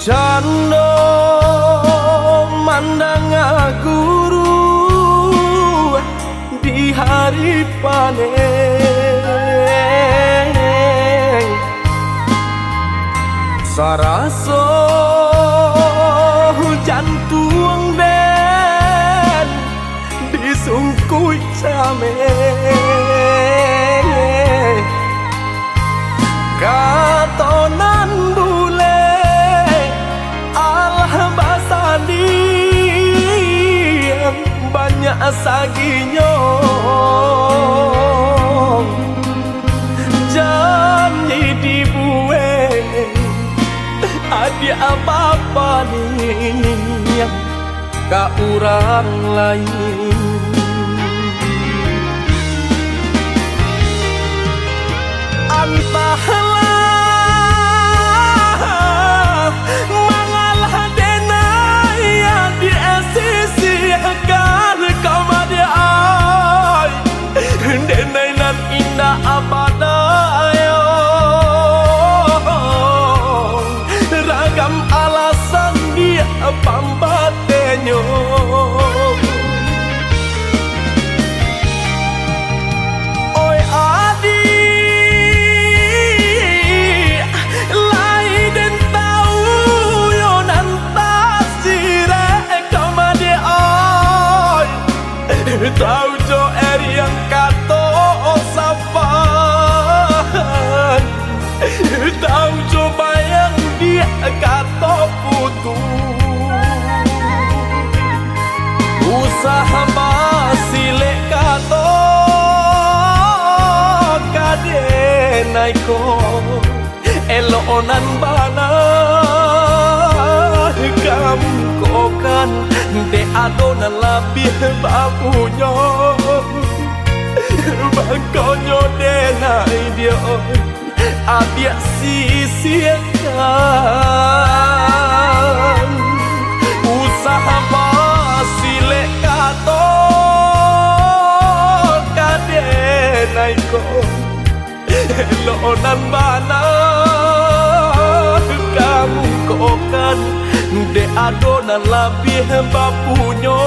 Cando mandang guru di hari panen saraso hujan tuang den disungkui came katonan bule alah basani banyak saginyo janji dibueng adi apa-apa nih ka urang lain antahlah mangalah denai yang di sisi akan kamade ai denai nan indah abadayo ragam alasan dia pambatenyo oi adi lai den tau yo nan tasire kamade ai tau jo eri yang kato sapan tau jo bayang dia kato putu usaha basile kato kadenai ko elonan bana kamu kokan de adonan labih babunya bagonyo denai dia adia sisiakan usaha basile kato kadenai ko elonan bana kamu kokan de adonan labih bapunyo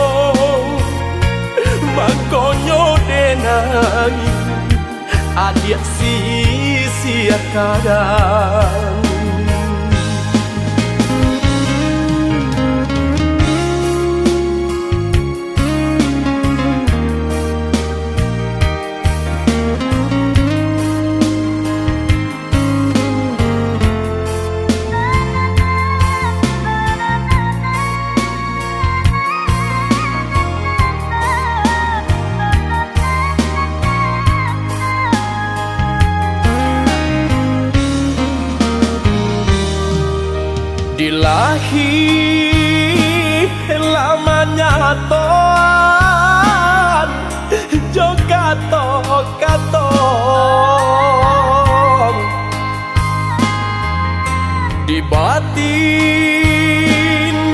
makonyo denai adia sisiakan dilahi lamanya toan jogato katong di batin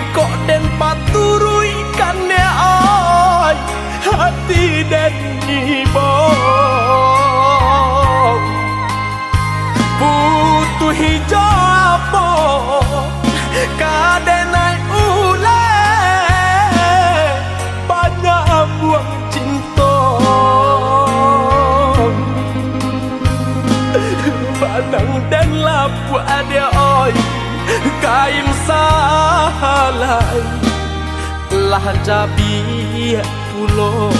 kok den paturui kane ai hati den ibong butuh hijau kadenai ule banyak buang cinta banang dan lapu ada oi kain salai lah jabi pulau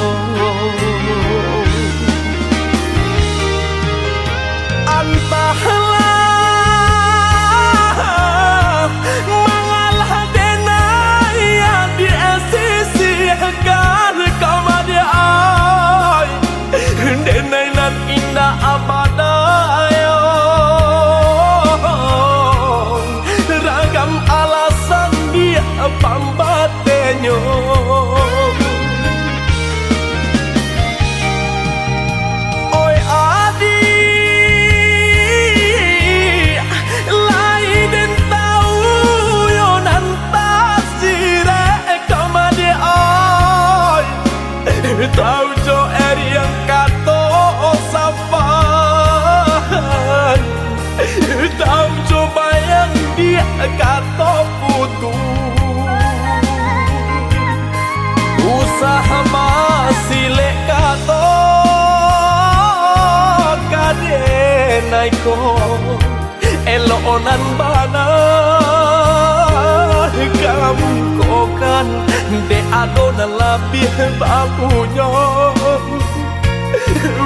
antahlah mangalah denai yang di sisi agar kamade ai denai nan indah abadayo ragam alasan dia pambatenyo oi adi denai ko elonan bana kamu kokan de adonan labih bapunyo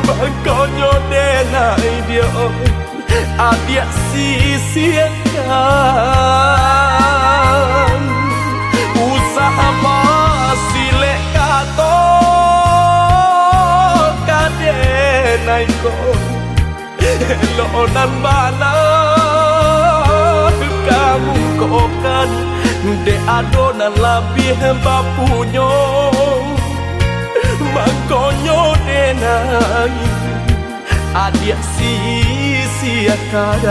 bakonyo denai dia adia sisiakan usaha masih lekato kadenai ko elonan bana kamu kokan de adonan labih bapunyo makonyo denai adia sia-siakan.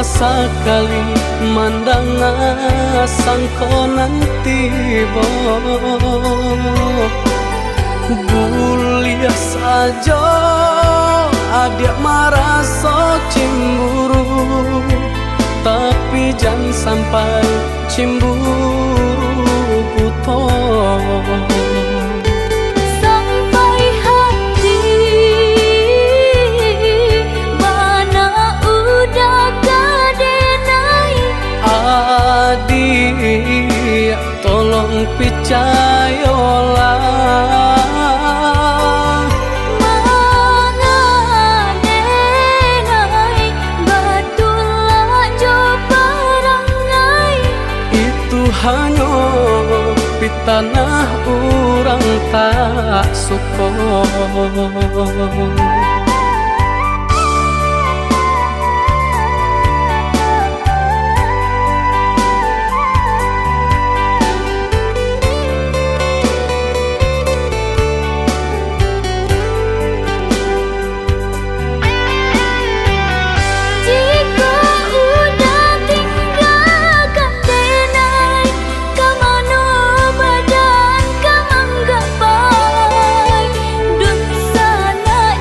Sekali mandang sangko nanti bulia saja adik merasa cemburu, tapi jangan sampai cemburu buta. Adik, tolong percayalah, mangadenai batulah jo perangai. Itu hanya pitanah orang tak suka.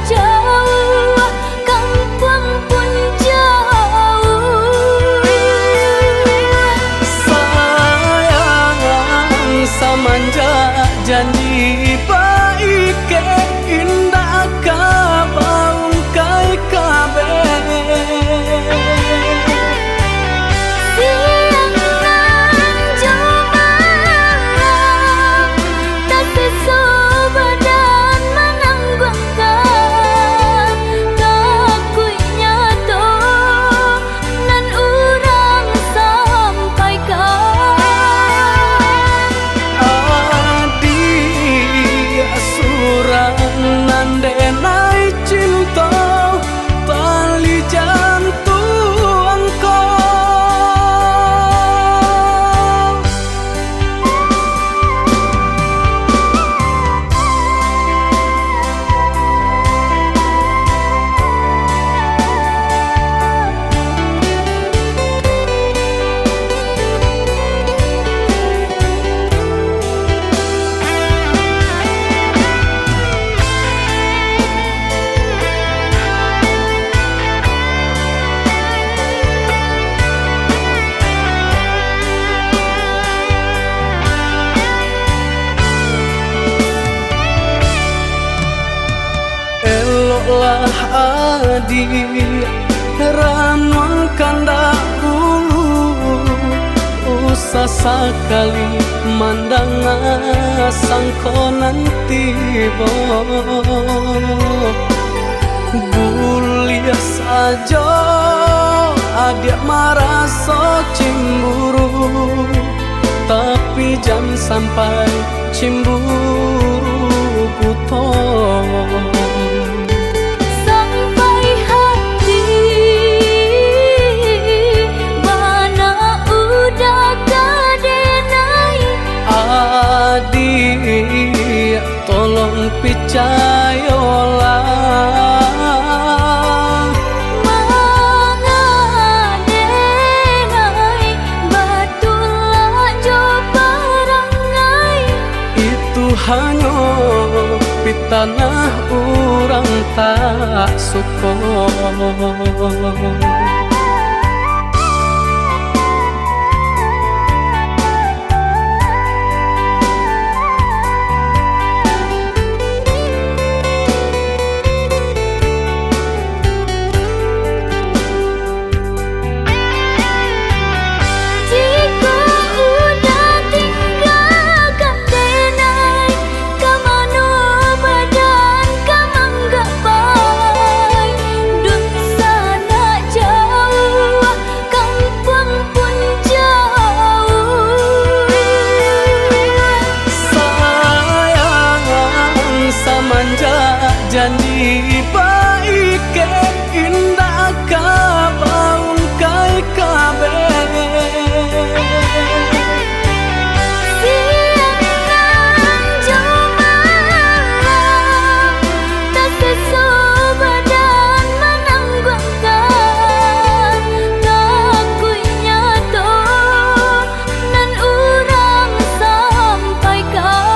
Jauh lah adik ranuang kandak bulu usah sekali mandang sangko nanti bo buliah saja adik merasa cemburu tapi jangan sampai cemburu buton sampai hati mana udah kadenai adik tolong percayalah hanya pitanah orang tak suka. Janji baik ke indah kabaung kai kabe siang jomalah tak sesobadan menanggungkan lakunya toh nan urang sampaikan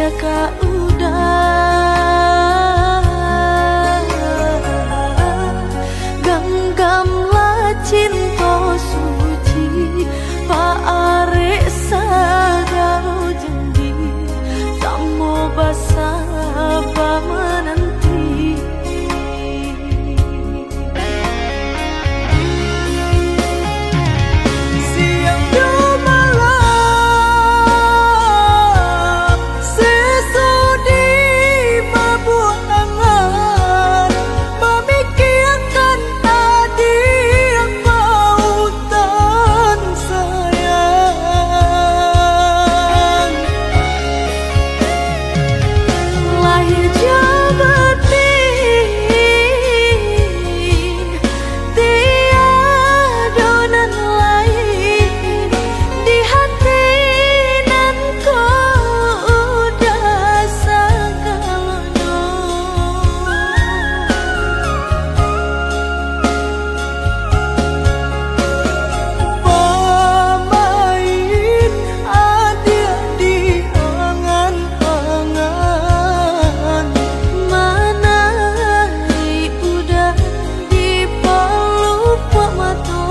rahasia kau udah genggamlah cinta suci Pak arek sadaro janji samo basah menanti siang do malam sesudi mabuk angan memikirkan tadi pautan sayang lahir jabatin tiada nan lain di hati nan kau udah segalanya pemain ada di angan-angan mana udah di pelupa mata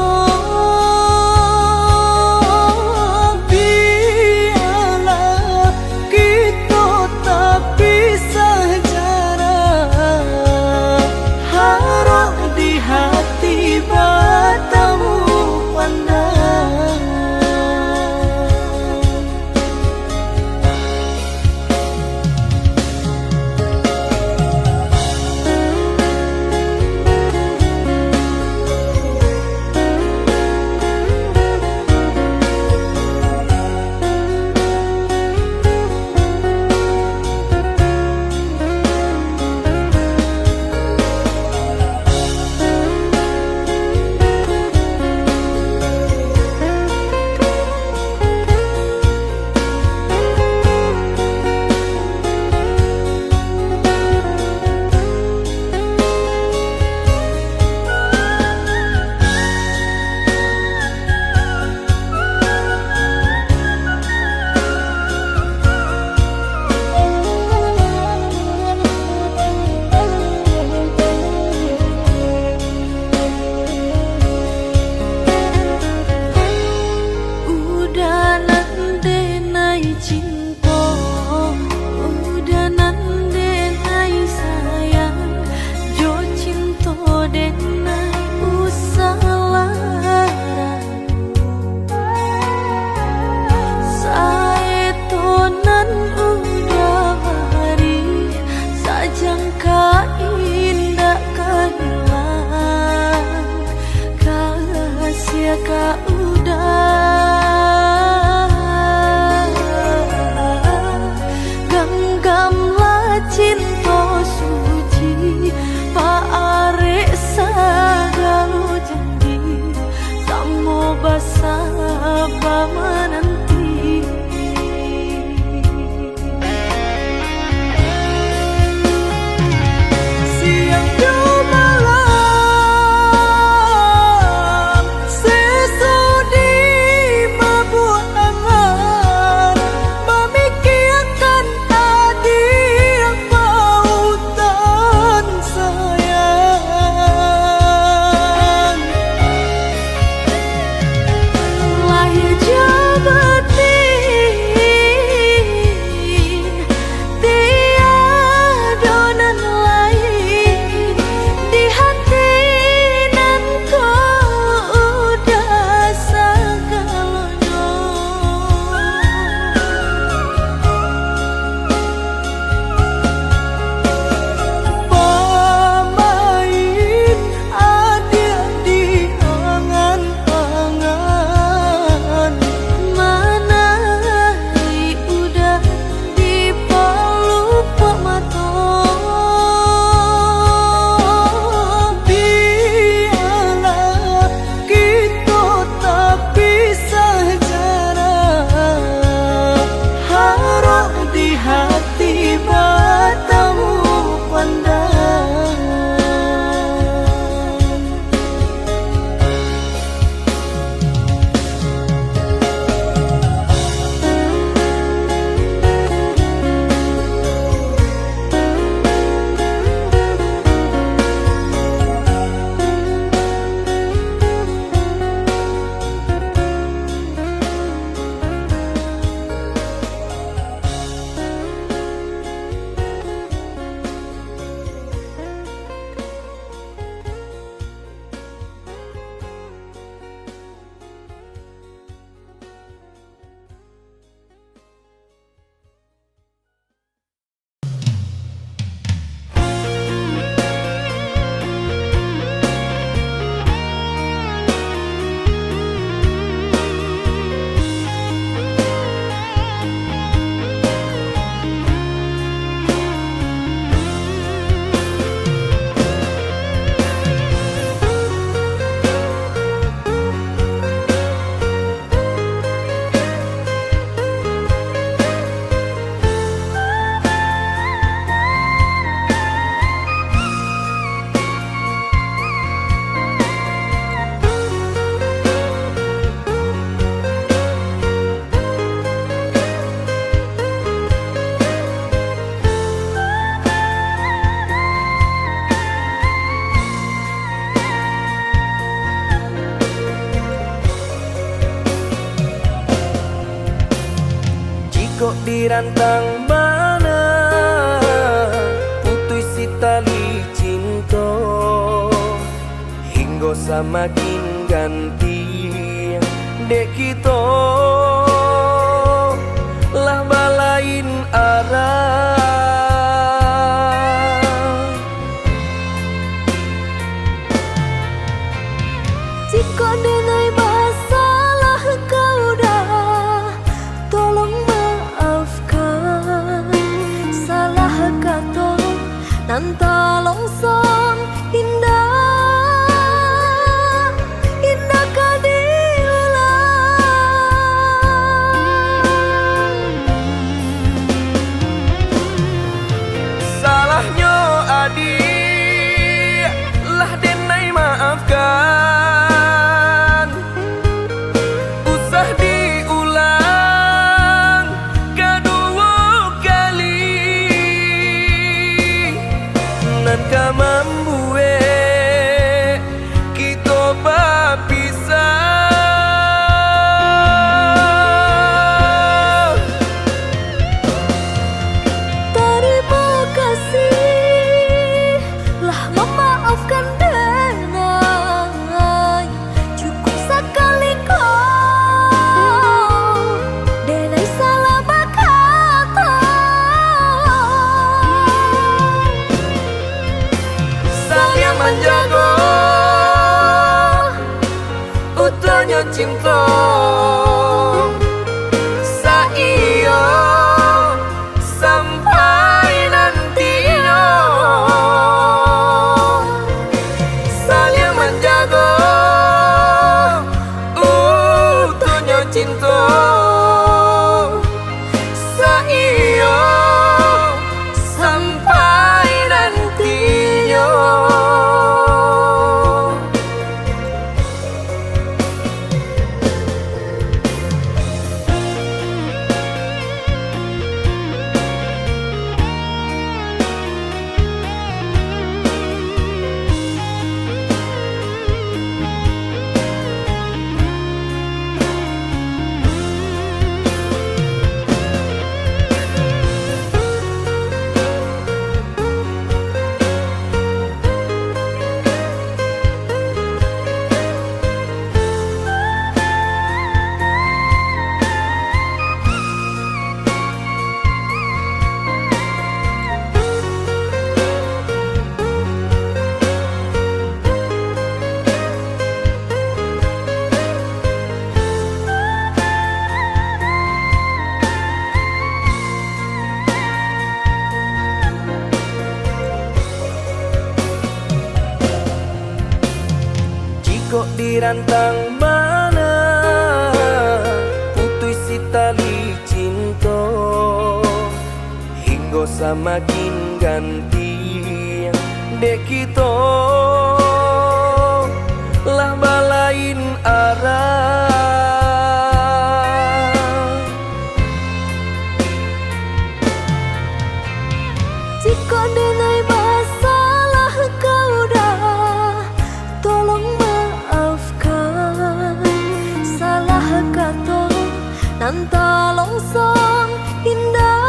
biarlah kita tak pisah jarak harap di hati bertemu pandang udah nande nai cinta udah nande nai sayang jo cinta den nai usalarang saetonan udah hari sajangka indah kehilang rahasia kau udah genggamlah cinta suci Pak arek sadaro janji samo basah menanti siang do malam sesudi mabuk angan memikirkan tadi pautan sayang lahir jabatin tiada nan lain di hati nan kau udah segalanya pemain ada di angan-angan mana udah di pelupa mata biarlah kita tak pisah jarak harap di hati bertemu pandang dirantang mana putus si tali cinta hingga semakin ganti dek kita lah balain arah. Jika denai masalah kau dah, tolong maafkan. Salah kata nan tak longsong indah, indah kau diulang. Salahnya adik lah denai maafkan. Ka membuat kita berpisah. Terima kasih lah memaafkan denai. Cukup sekali kau denai salah berkata. Saling menjaga utuhnya cinta Saiyo sampai nantinya. Saling menjaga utuhnya cinta Saiyo sampai nantinya. Kok dirantang mana putus si tali cinta hingga semakin ganti dek kita lah balain arah. Jika denai masalah kau dah, tolong salah kata nan tak longsong indah,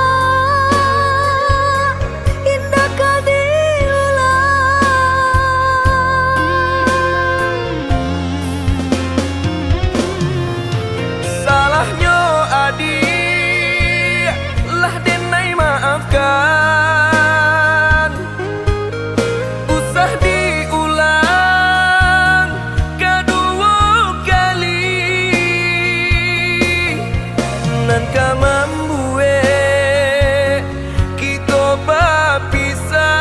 indah kau diulang. Salahnya adik lah denai maafkan. Usah diulang kedua kali nan ka membuat kita berpisah.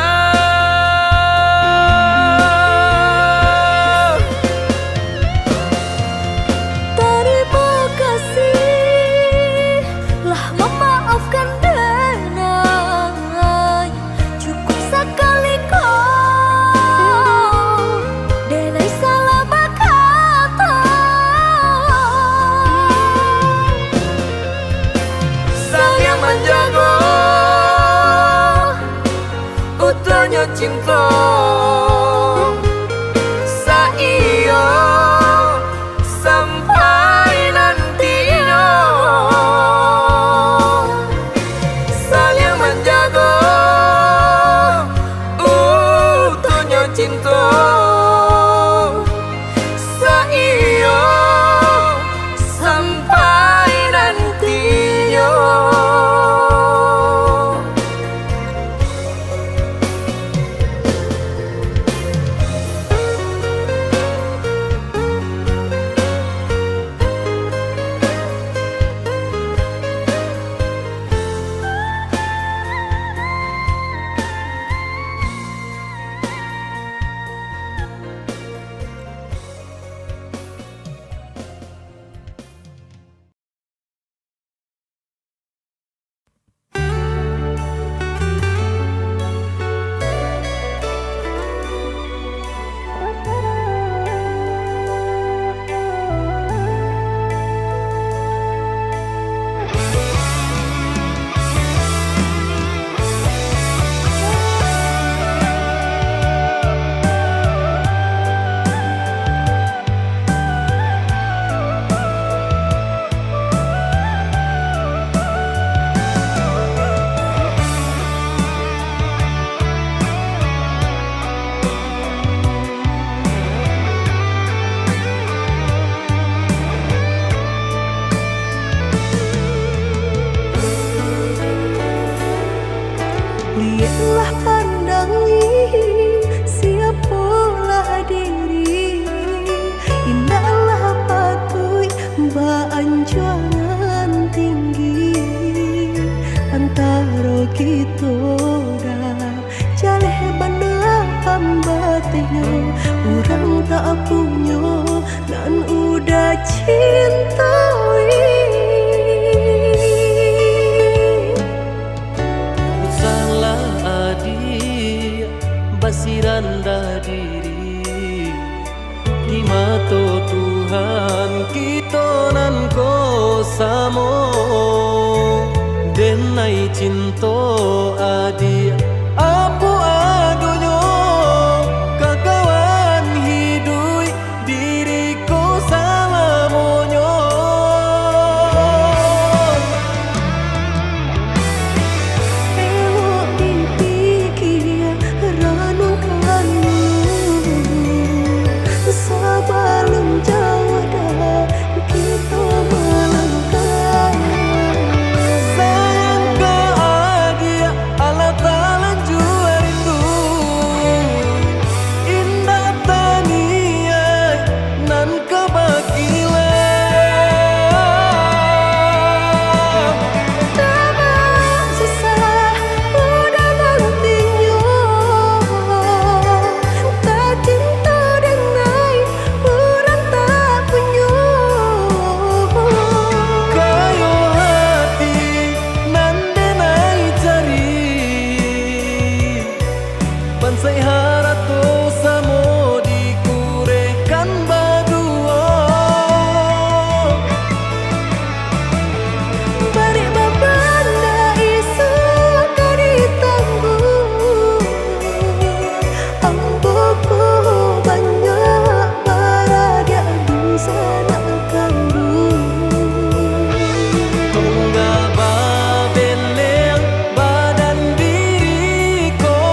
Terima kasih lah memaafkan denai. Cukup sekali kau denai salah berkata. Saling menjaga utuhnya cinta Saiyo sampai nantinya. Lihatlah pandangi siapalah diri. Indahlah patui beanjuran tinggi antara kita dah jaleh banda pambatinyo. Urang tak punya dan udah cintai. Basiranda diri di mata Tuhan kita nan ko samo denai cinta adi apu adonyo kakawan hidui diriku sama monyo. Elok dipikir renungkanmu sebelum jauh dah kita melangkah. Sayang ke adia ala talan jua rindu indah tania nan kebagilan. Tabang susah udah nantinya tak cinta denai orang tak punya. Kayo hati nan denai cari pansai harato samo dikurekan badua. Balik babanda isu kari tangguh. Amboku banyak baradia di sana kandung. Tunggal babeleng badan diriku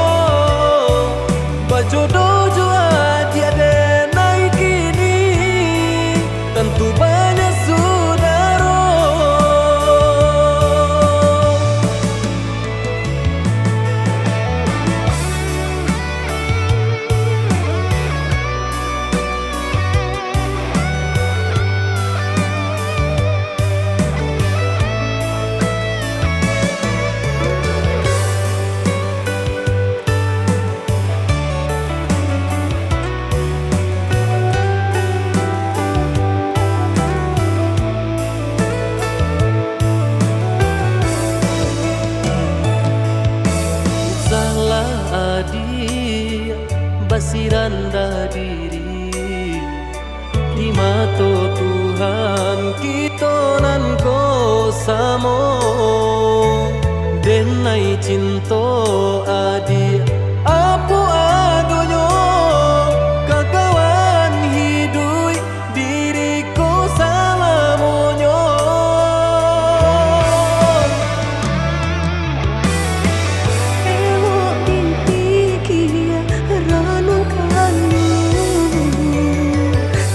bajodoh jua tiada naik kini tentu banyak saudara. Salah adi basiranda diri di mata Tuhan kita nan ko samo denai cinta adi apu adonyo kakawan hidui diriku sama monyo. Elok dipikir renungkanmu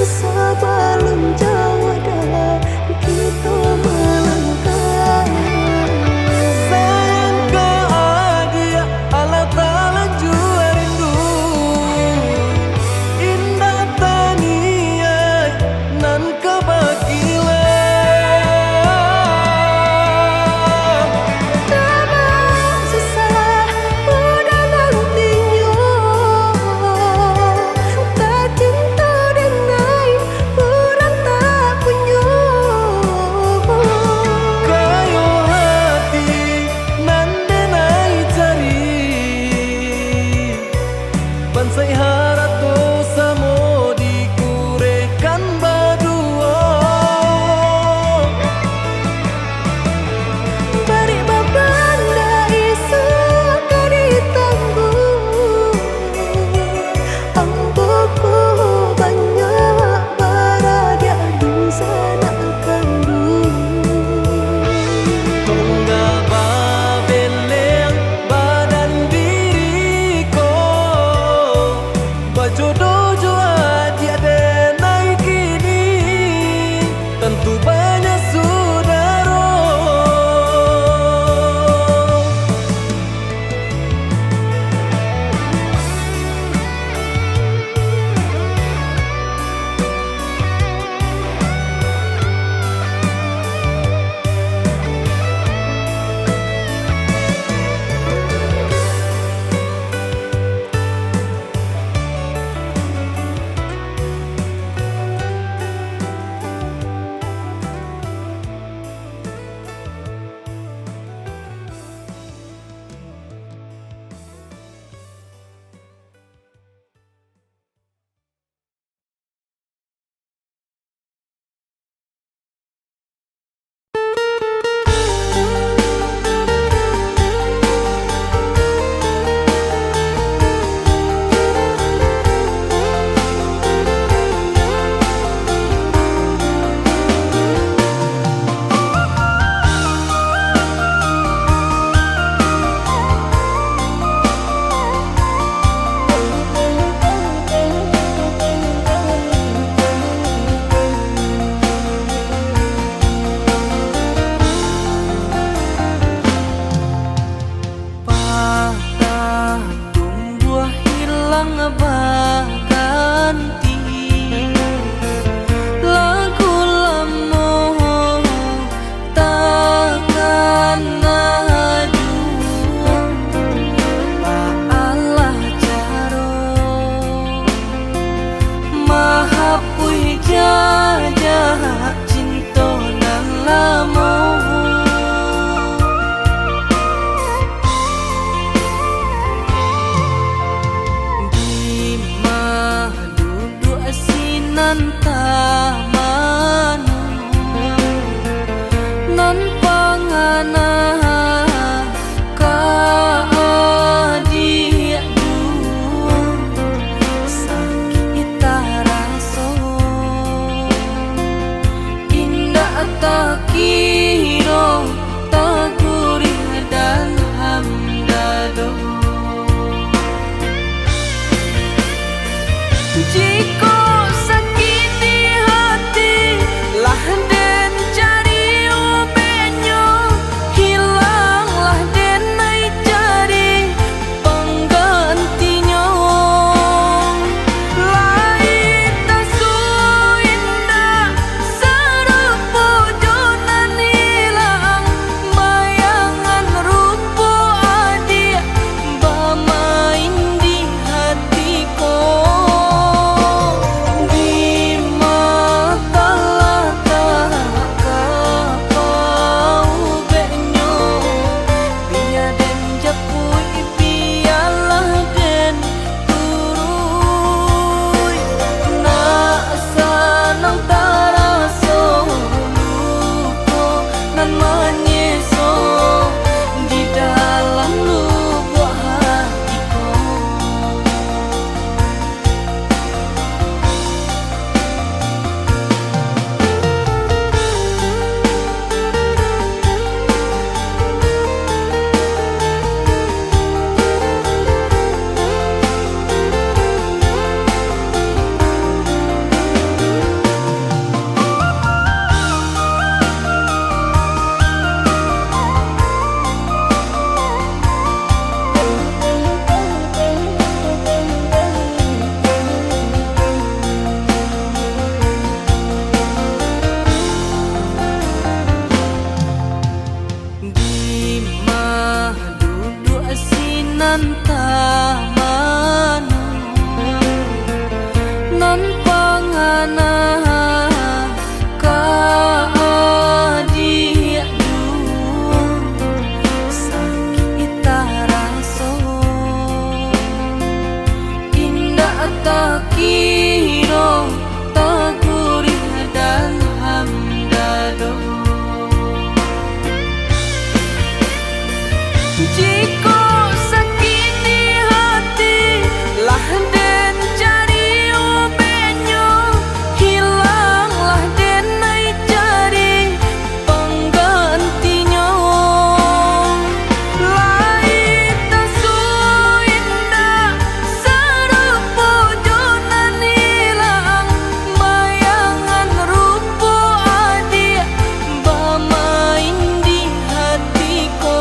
sebelum jauh dah kita melangkah. Sayang ke adia ala nan tamano nan pangana ka adiadu sakit taraso indah takiro tagurih dan hamdado. Jika sakini hati lah den cari obenyo, hilanglah den nai cari penggantinya. Lain tasu indah serupa jonan hilang, bayangan rupa adik bermain di hatiku.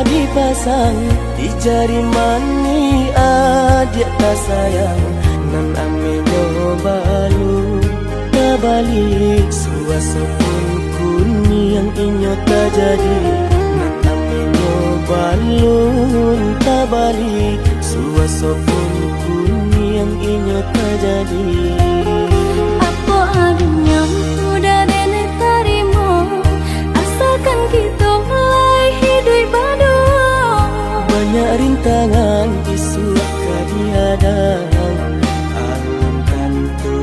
Dipasang di jari mani adik tak sayang nan amenyo balu tak balik suasa pun kuni yang inyo tak jadi nan amenyo balu tak balik suasa pun kuni yang inyo tak jadi. Apa adanya udah nenek tarimo asalkan kita mulai hidup baru. Banyak rintangan isu kadihadang alam tentu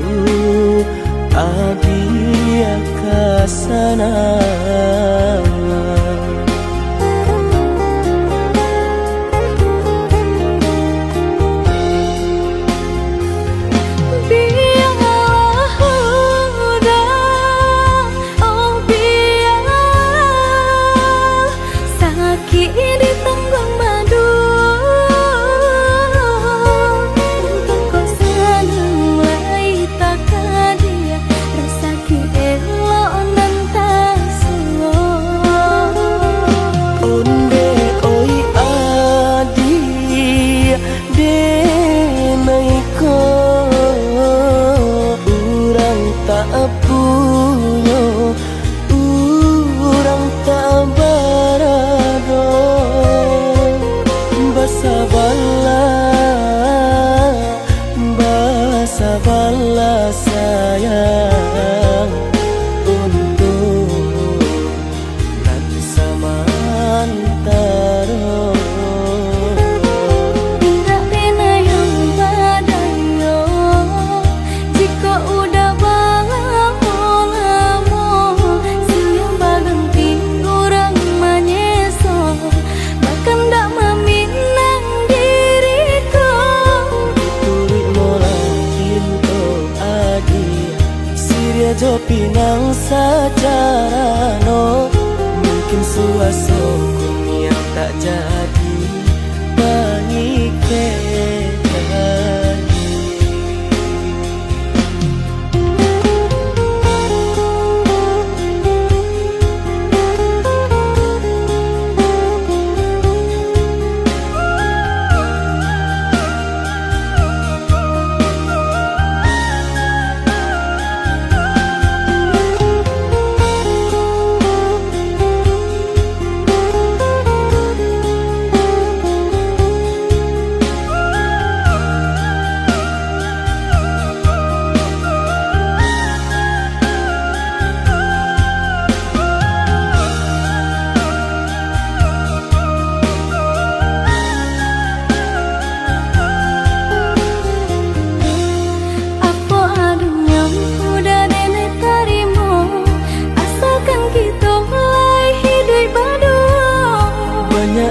adia kasana. Rasa ki elok nan tak suwa pinang secara no, mungkin suasana yang tak jadi mengikat lagi.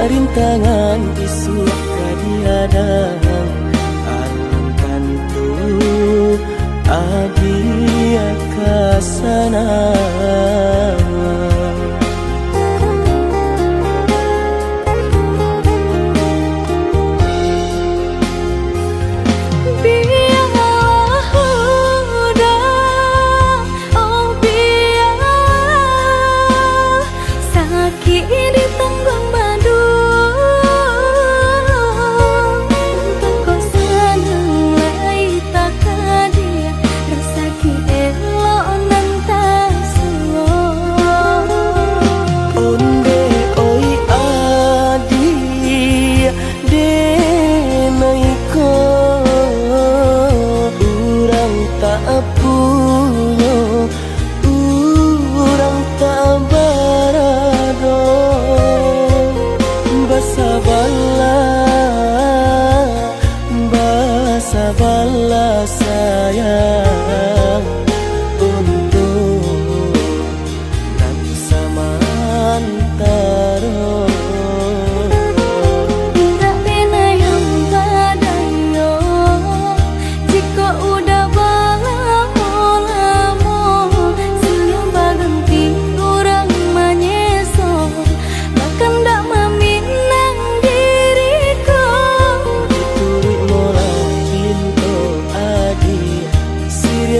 Rintangan isu kadiadang alam tentu adia kasana. Bala sayang untuk nanti samantara. Tak pena yang badayo jika udah lamo siang baganti orang manyeso bahkan tak meminang diriku. Diturik molang pintu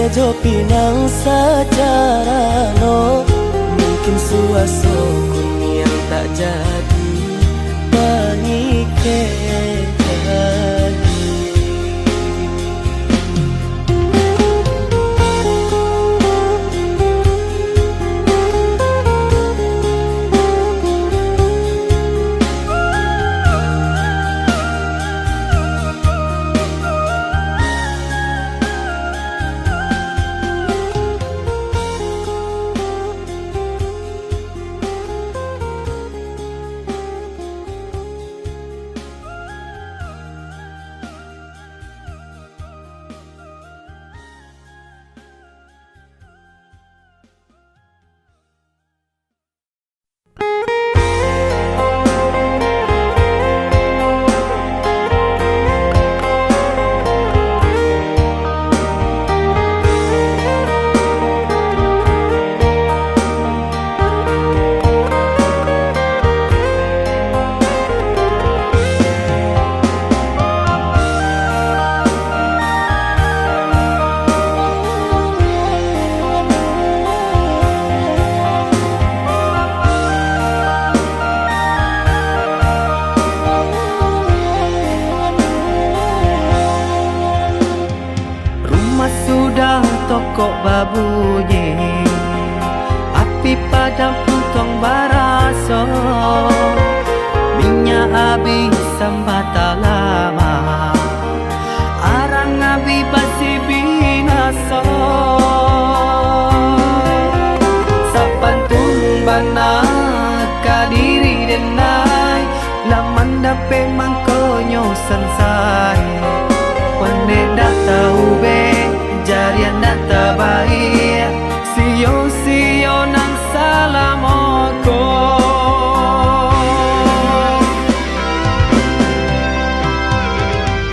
jo pinang secara no, mungkin suasana yang tak jadi mengikat lagi. Sudah tokok babunyi, api padam puntong baraso, minyak habis sambata lama, arang abi basi binaso. Sapantun bana kadiri denai, laman dape mangkonyo sansai, wande dah tahu be. Jarian data baik, sio nang salamoko.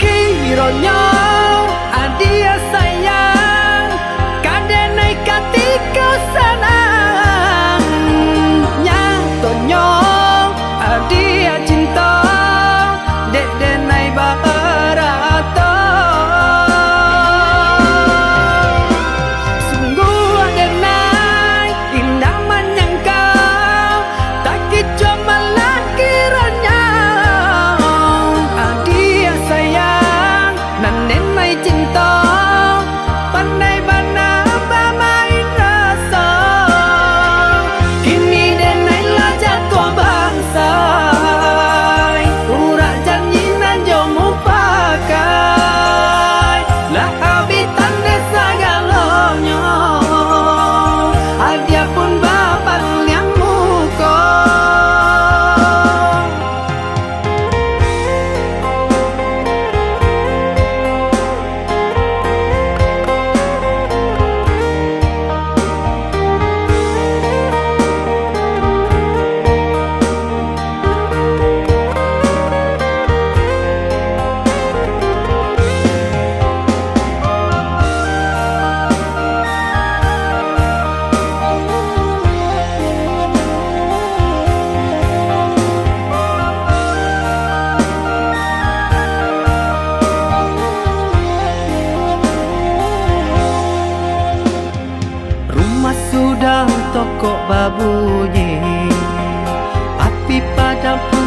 Kironyo adia sayang, kadenai katik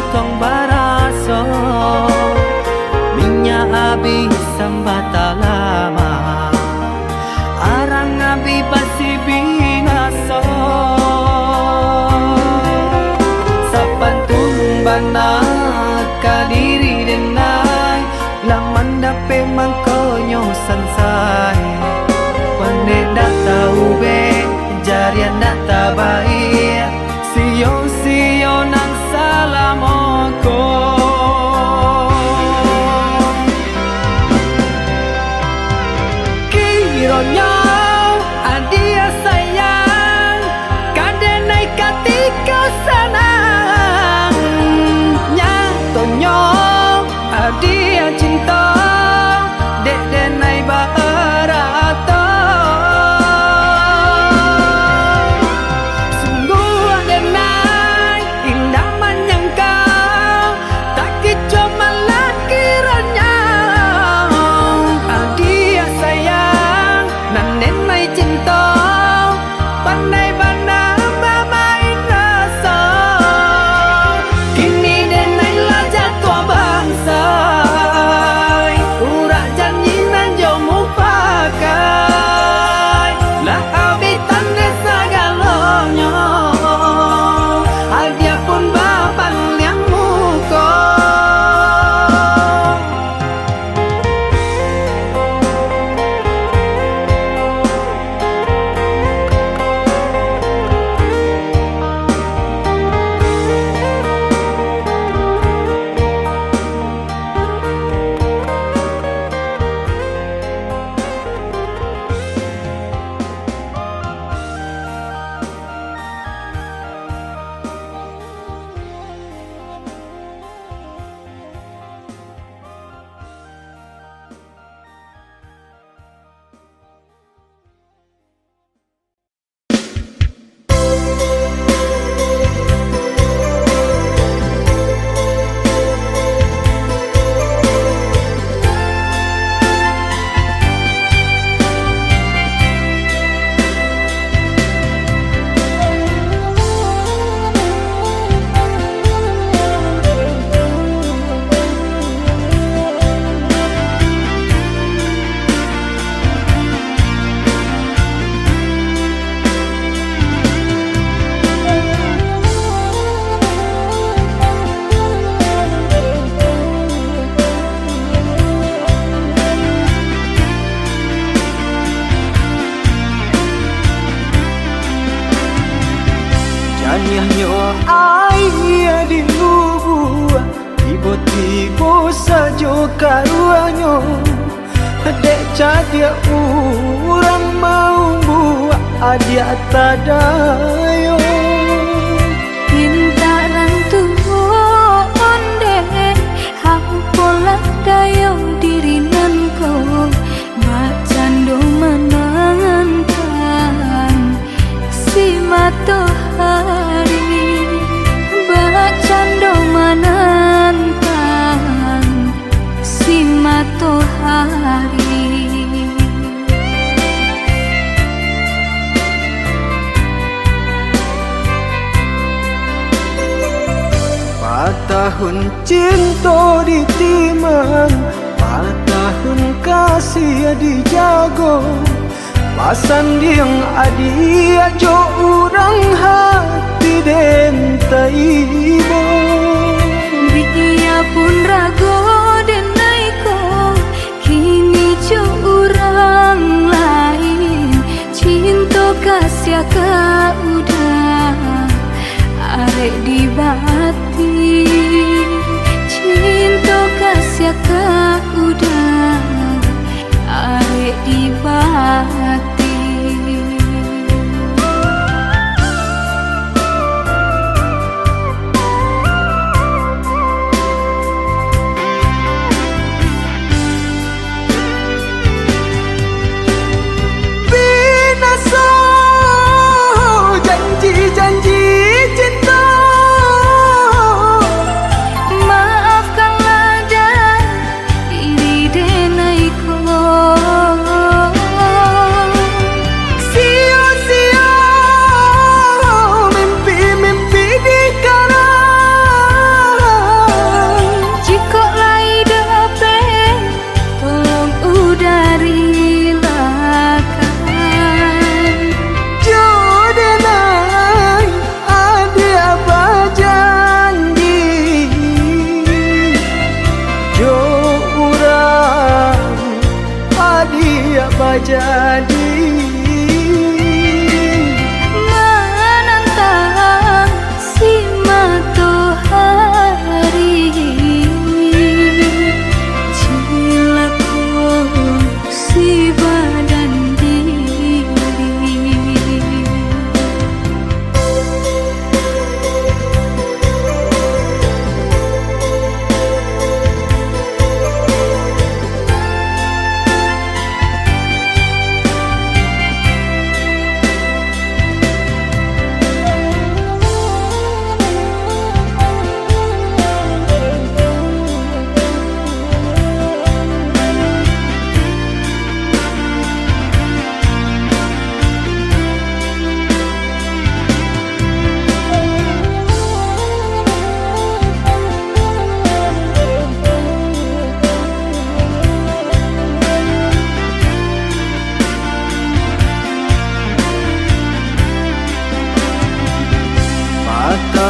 tong baraso minyak abi sambata lama arang abi pasti binaso sapantun bana kadiri denai laman dape mangkonyo sansai pandai dak tahu be jarian data baik sio nang salamoko kironya adia sayang kadenai katika senang nyatonyo adia cinta dek denai barato nyanyo ai di lubua tiba-tiba saja karuanyo dek cadia urang mau buat adia tadayo Pintaran tuon dek hampolah dayo dirinan ko bacando menangan si matahari bacando menantang si matahari. Tahun cinta ditimang, tahun kasih dijago, pasan diang adi ajo urang hati dentai ibo. Biya pun rago denaiko, kini jo urang lain, cinta kasih ka udah arek di bati, cinta kasih ka udah arek di bati. Binasa janji-janji cinta, maafkanlah dan diri denaiko.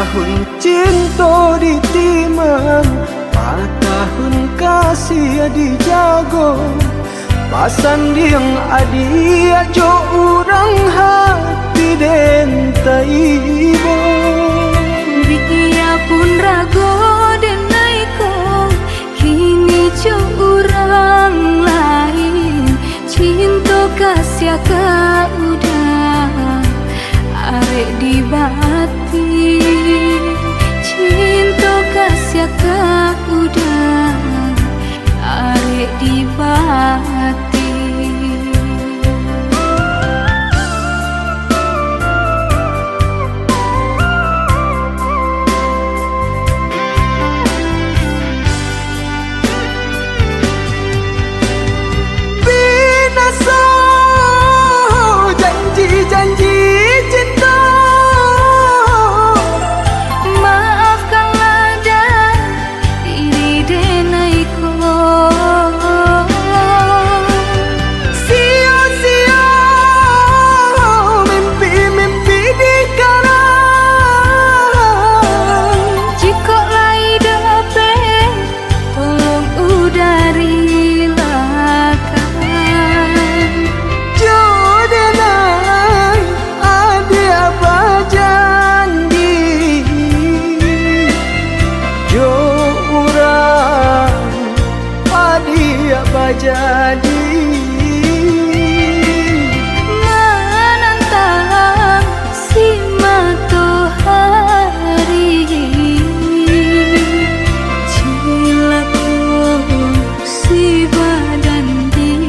tahun cinta di timang, 4 tahun kasih di jago. Pasan diang adi ajo urang hati den taibo. Dia pun rago dan naiko, kini jo urang lain. Cinta kasih ka udah arek di bati. Cinta kasih ka udah arek di bati. Binasa janji-janji cinta, Maafkanlah dan diri denaiko. sia-sia mimpi-mimpi di karang. Jika lai dape, tolong udarilakan. Jodoh adi apa janji, jo urang adi apa jadi. Menantang si matahari, cilaku si badan diri.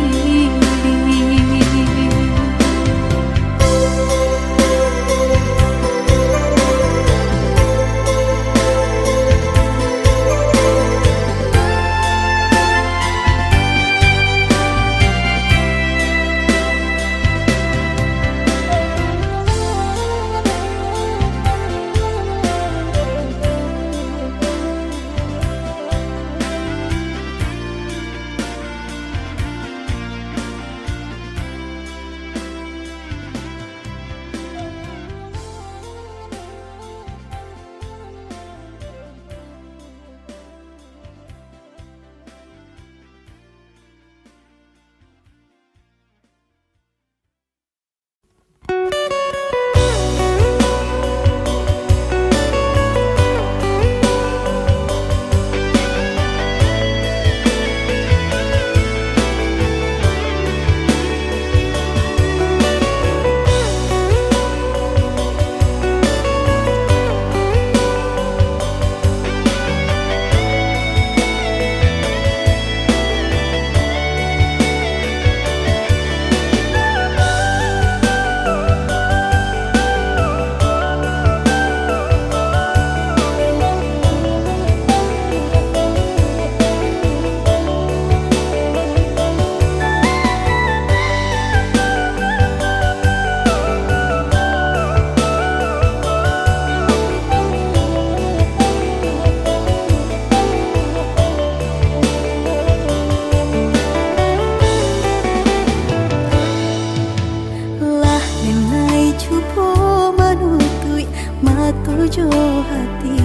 Tujuh hati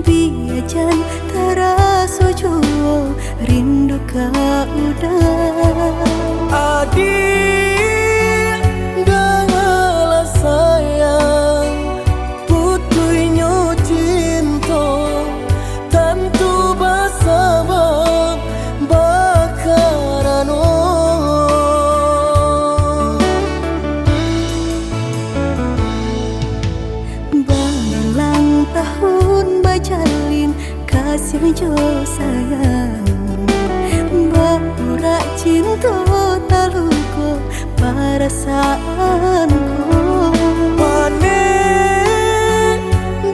biajan taraso juo rindu ka udah. Adik dengarlah sayang, putuinyo cinta tentu bersama bakarano. Balang tahun bajalin kasih jo sayang, Baura cinta taluko perasaanku. Panen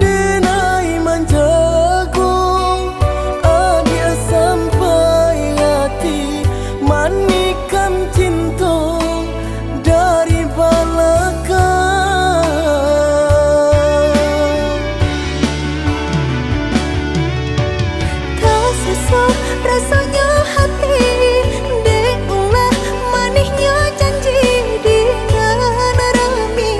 denai manjago, adia sampai hati manikan cinta dari belakang. Tak sesak rasanya hati, deulah manisnya janji di narami.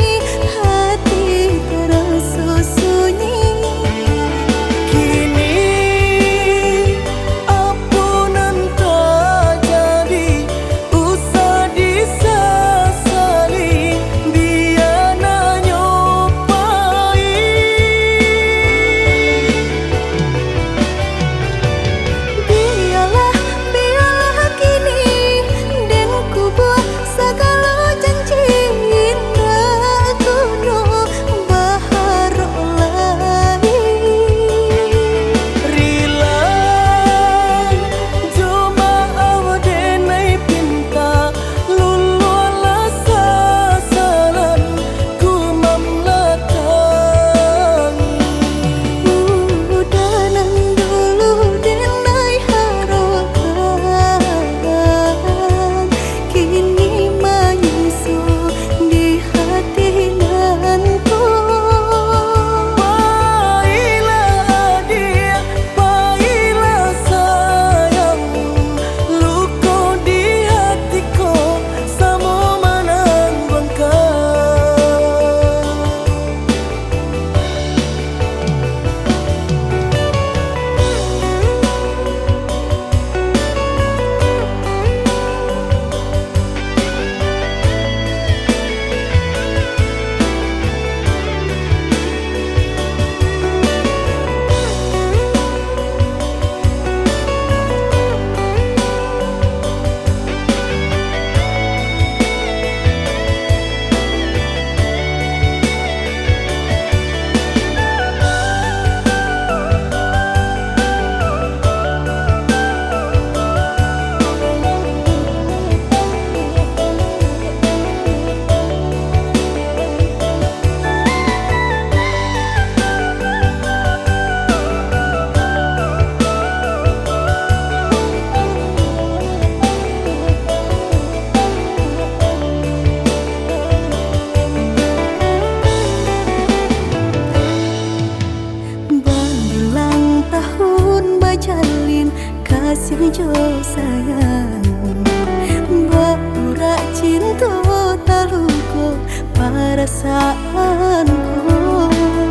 perasaanku.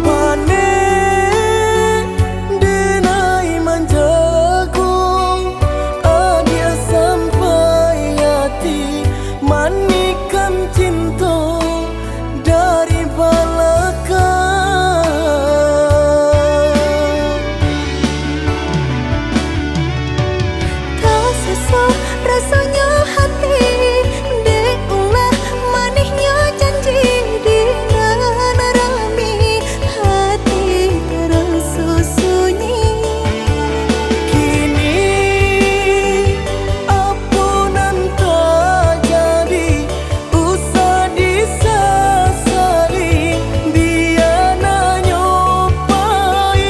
Pane denai manjago, adia sampai hati manikan cinta dari belakang. Tak sesak rasanya hati, deulah manisnya janji dengan rami hati tersusunyi. Kini ampunan terjadi, usah disesali, biar nyopai.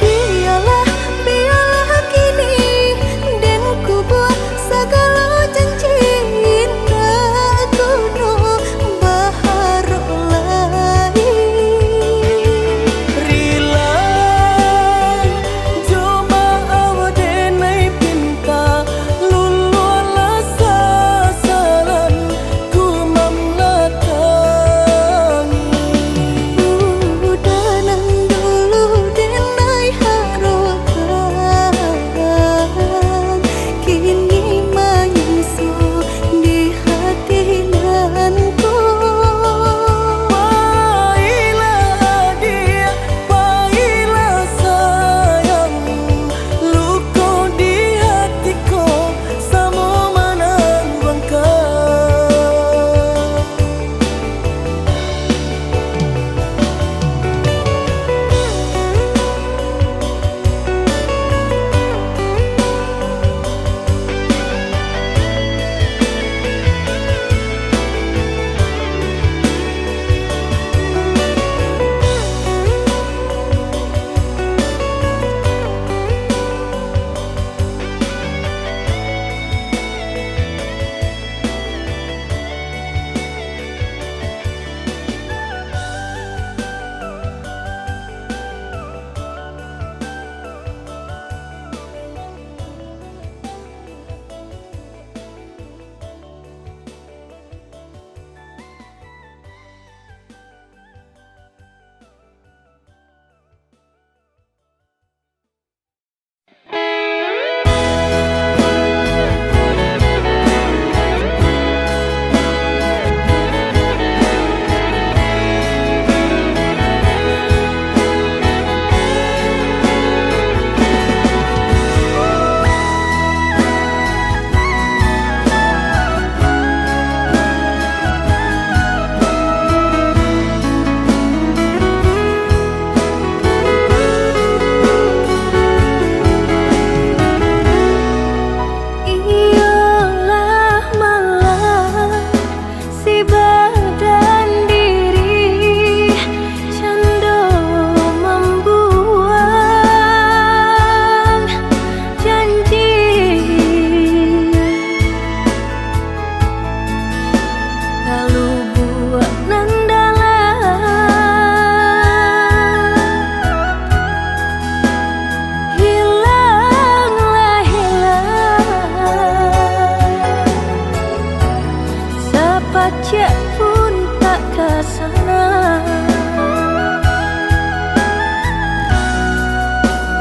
Biarlah kini dan ku buat segala janji indah kuno baharu lain. Rila coba awadenai pinta, lululah sasaran ku memelatangi. Udanan dulu denai harukan, kini menyusu di hati nanku. Baiklah dia, baiklah sayang, luka di hatiku sama menangguhkan. Ialah malam si badan diri cando membuang janji, lalu buat nandalan hilanglah sepacak pun tak kesana.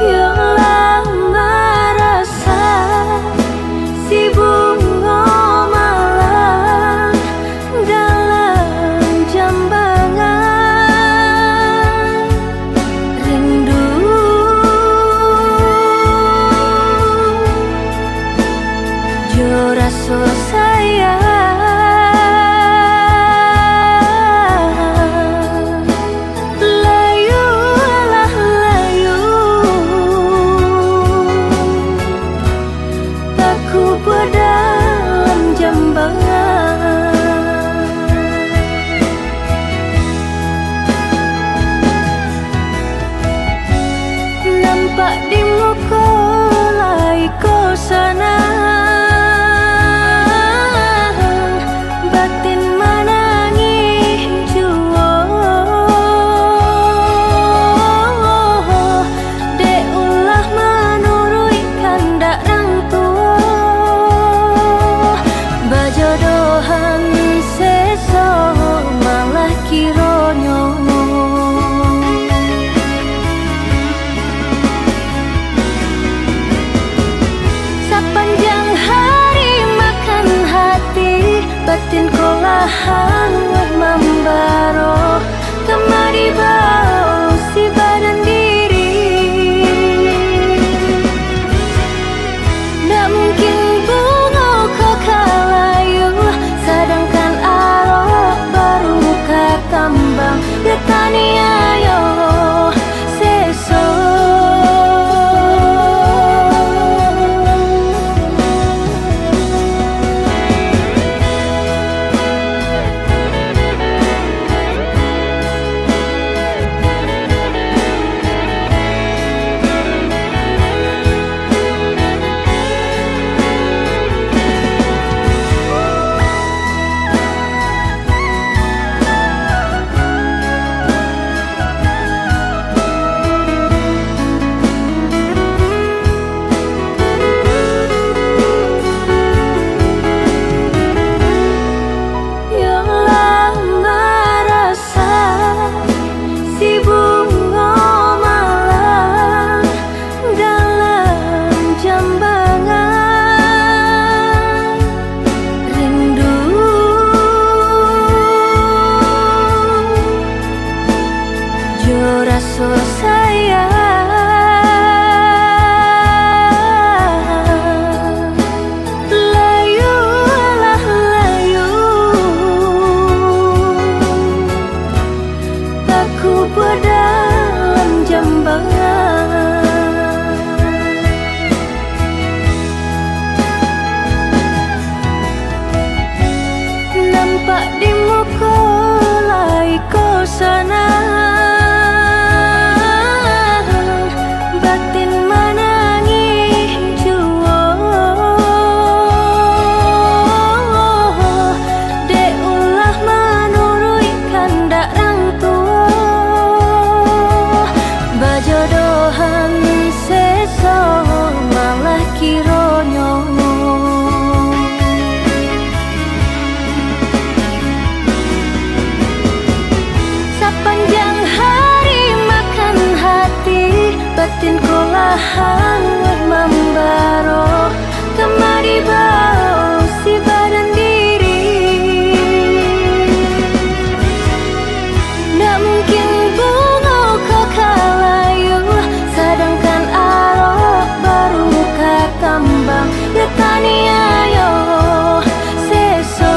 Yang lama rasa si bunga malam dalam jambangan rindu. Jo rasa sayang hangat membaro kemari bau si badan diri. Nggak mungkin bunga kau kalayu, sedangkan arok baru kakambang getani ayo seso.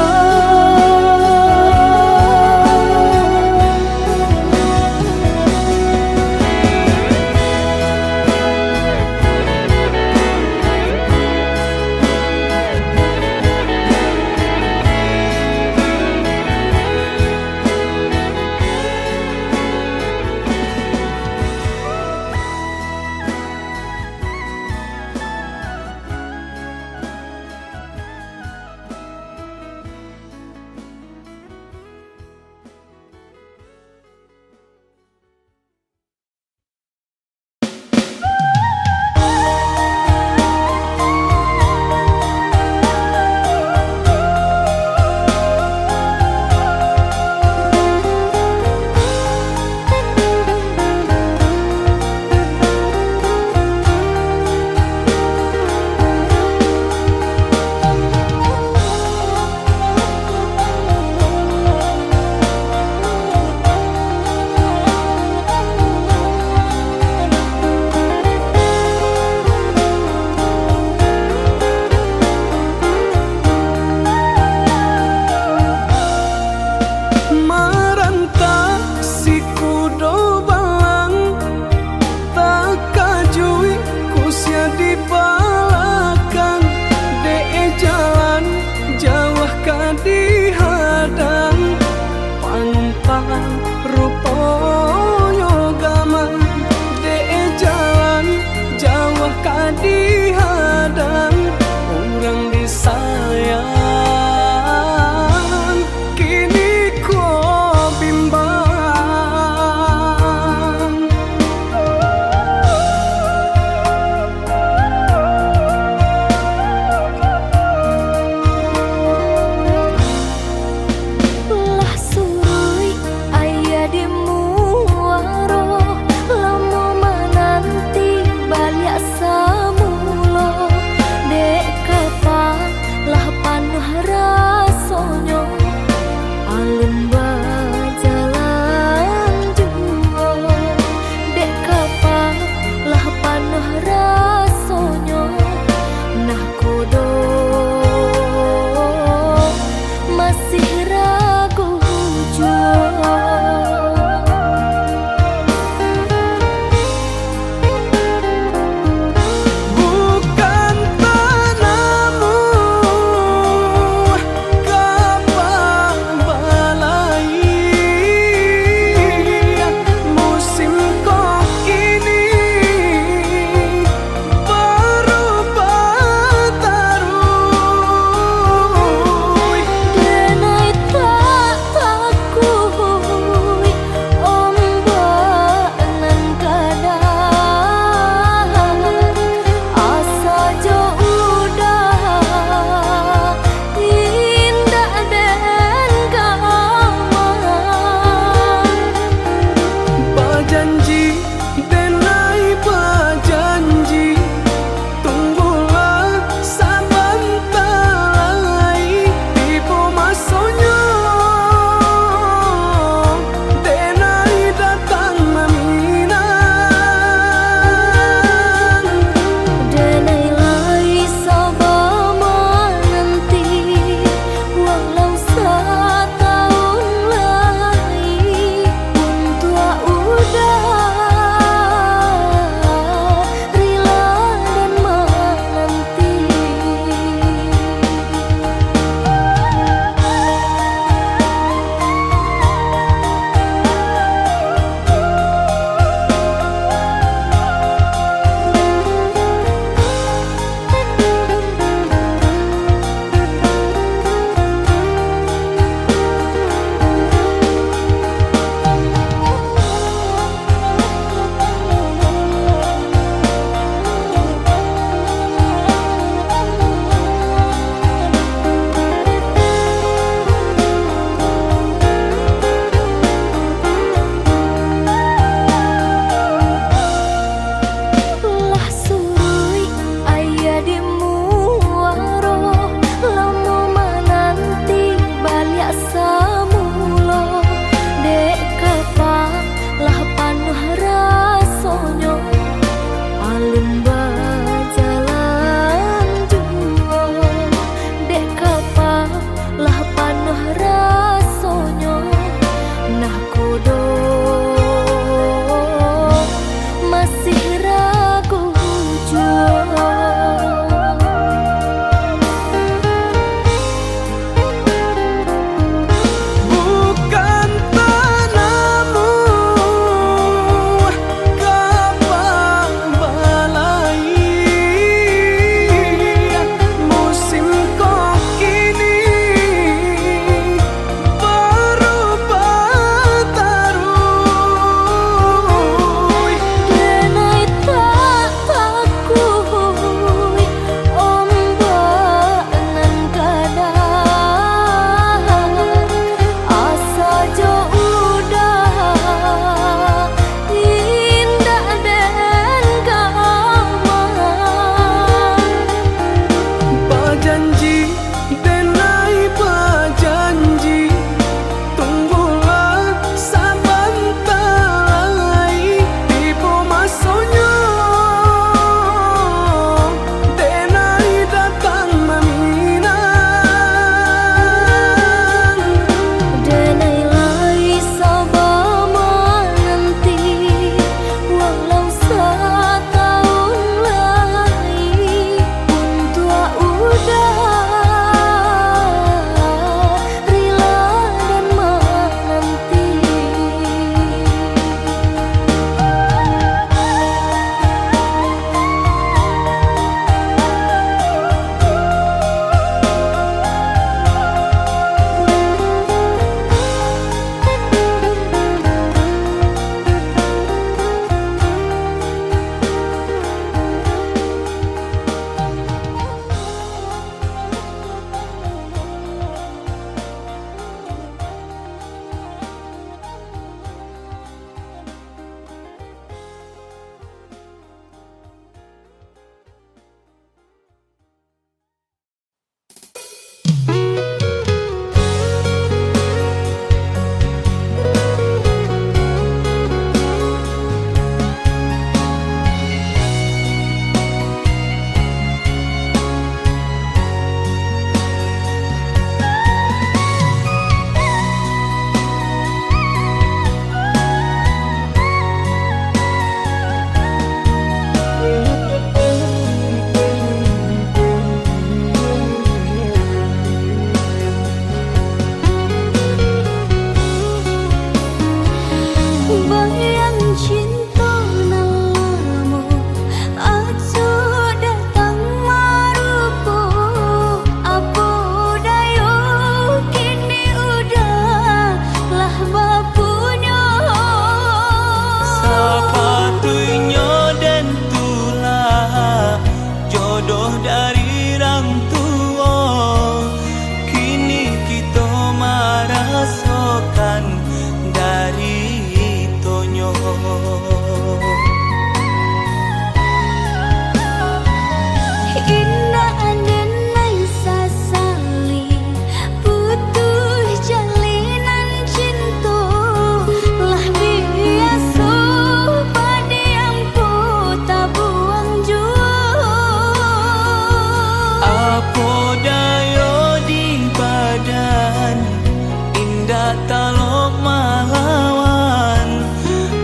indah talok malawan.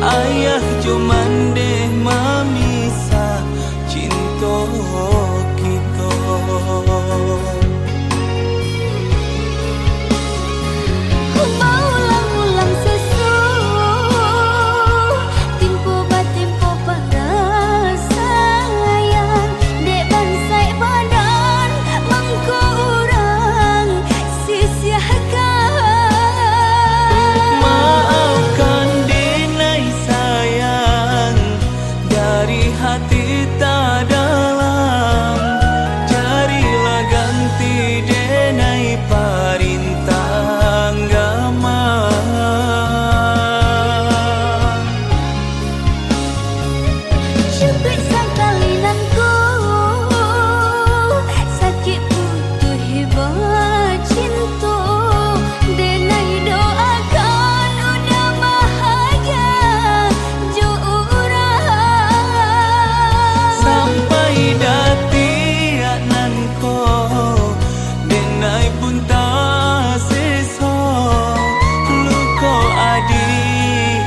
Ayah cuman deh memisah cinta kita. Ulang-ulang sesu timpo batimpo pada sayang. Dek bansai badan mangko urang sia-siakan. Maafkan denai sayang dari hati tak dalam. Carilah ganti denai parintang gama. Syukur sangkalinanku sakit putus hebat cinta. Denai doakan udah bahagia jo urang. Sampai dati anan ko denai pun tak seso. Luko adik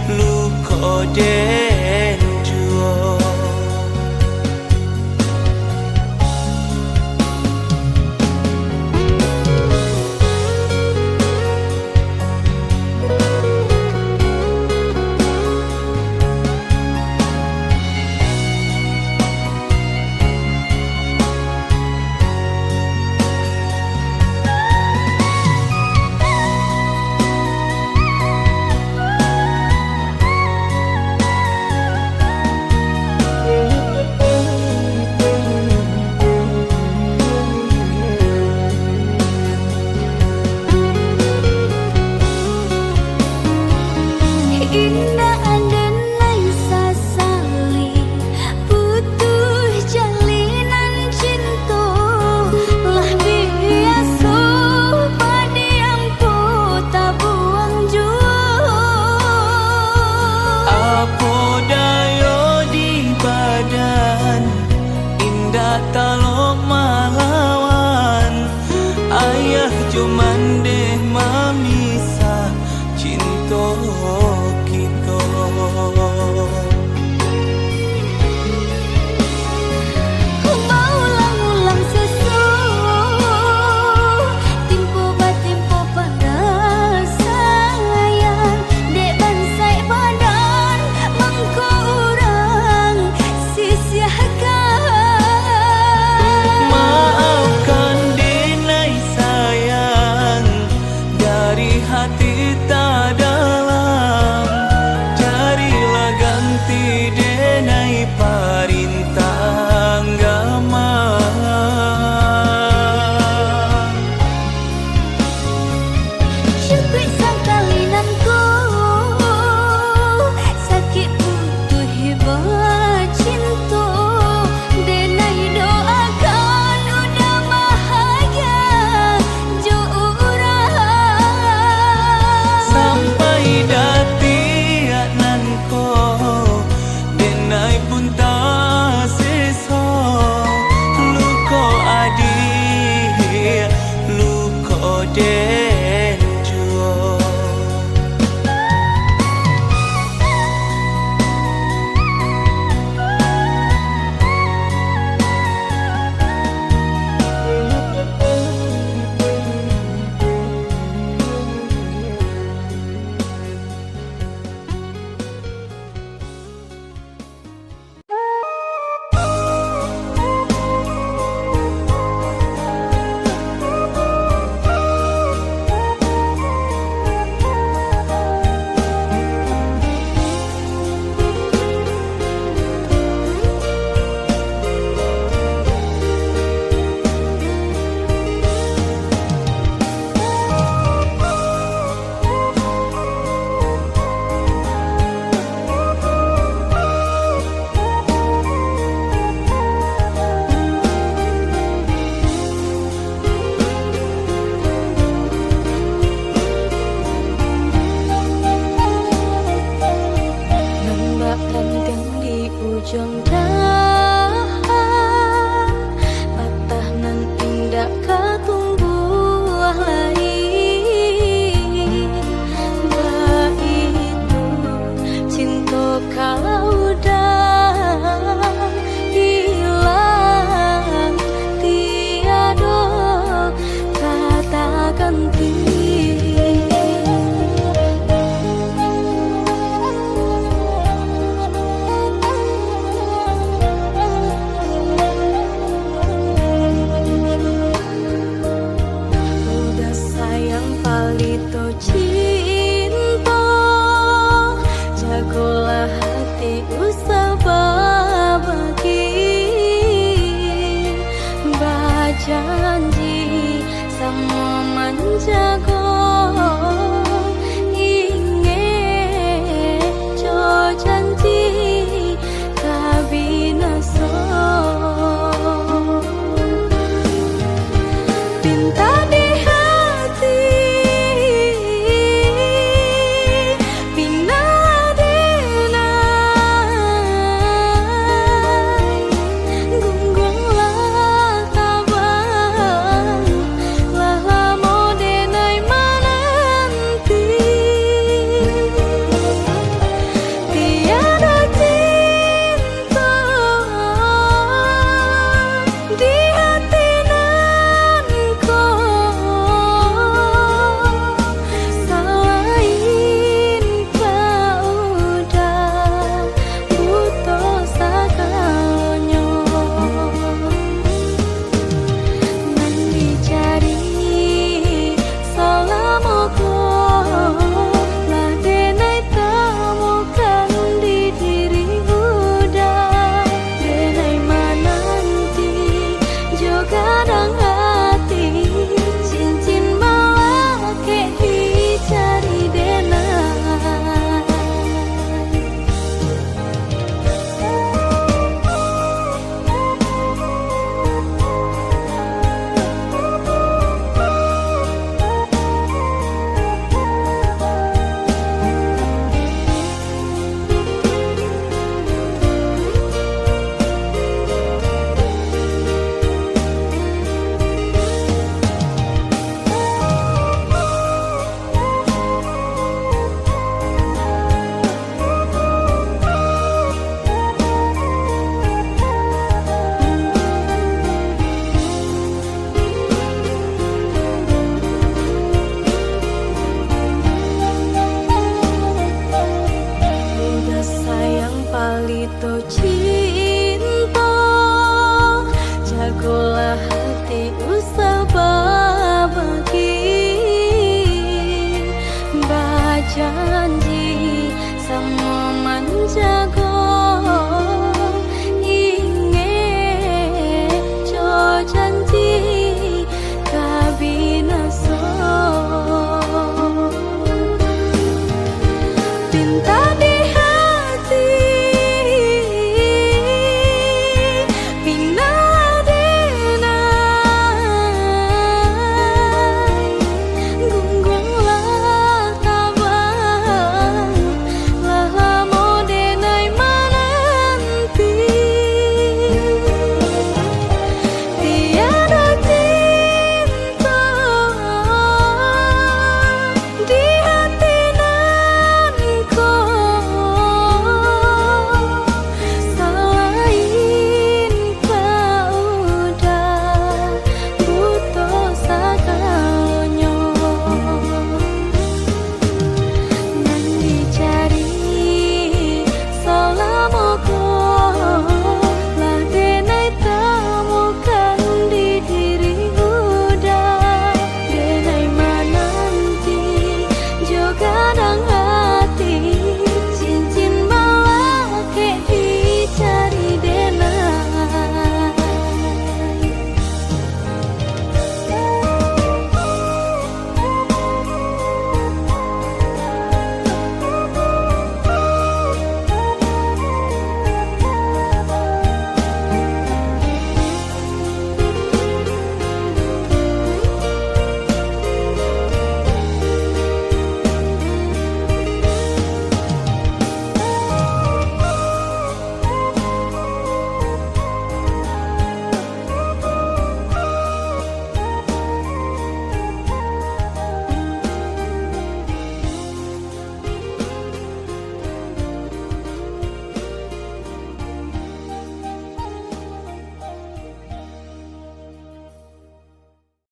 luko den juo. Indah denai sasali putus jalinan cinta. Lah biasa padiampu tak buang jua. Apa dayo di badan indah talok malawan. Ayah cuman deh memisah cinta kita. Ulang-ulang sesu timpo batimpo pada sayang. Dek bansai badan mangko urang sia-siakan. Maafkan denai sayang dari hati tak dalam. Carilah ganti denai parintang gama. Syukur sangkalinanku sakit putus hebat cinta. Denai doakan udah bahagia jo urang. Sampai jagolah hati usah berbagi, berjanji sama menjaga ingin jo janji tak binasa. Pinta di hati Pina denai Gunggunglah tabang Lah lamo denai menanti Tiada cinta di hati nan selain kau dah butuh sakalanya nan dicari selama kau lah denai temukan di diri udah denai menanti juga kadang hati cincin malah ke dicari denai. Udah sayang palito cinta jagolah hati usah berbagi, berjanji sama menjaga